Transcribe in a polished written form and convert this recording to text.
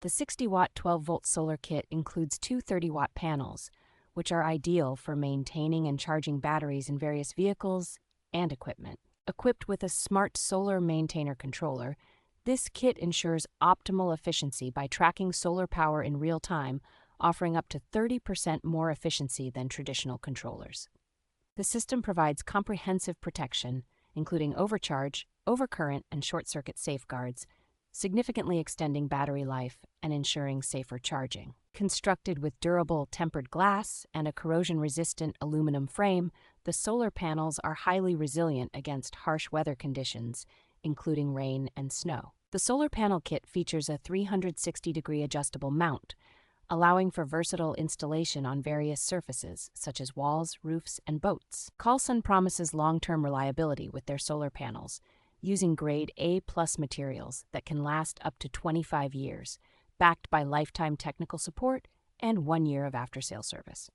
The 60-watt 12-volt solar kit includes two 30-watt panels, which are ideal for maintaining and charging batteries in various vehicles and equipment. Equipped with a smart solar maintainer controller, this kit ensures optimal efficiency by tracking solar power in real time, offering up to 30% more efficiency than traditional controllers. The system provides comprehensive protection, including overcharge, overcurrent, and short-circuit safeguards, significantly extending battery life and ensuring safer charging. Constructed with durable tempered glass and a corrosion-resistant aluminum frame, the solar panels are highly resilient against harsh weather conditions, including rain and snow. The solar panel kit features a 360-degree adjustable mount, allowing for versatile installation on various surfaces, such as walls, roofs, and boats. Carlson promises long-term reliability with their solar panels, using grade A+ materials that can last up to 25 years, backed by lifetime technical support and 1 year of after-sale service.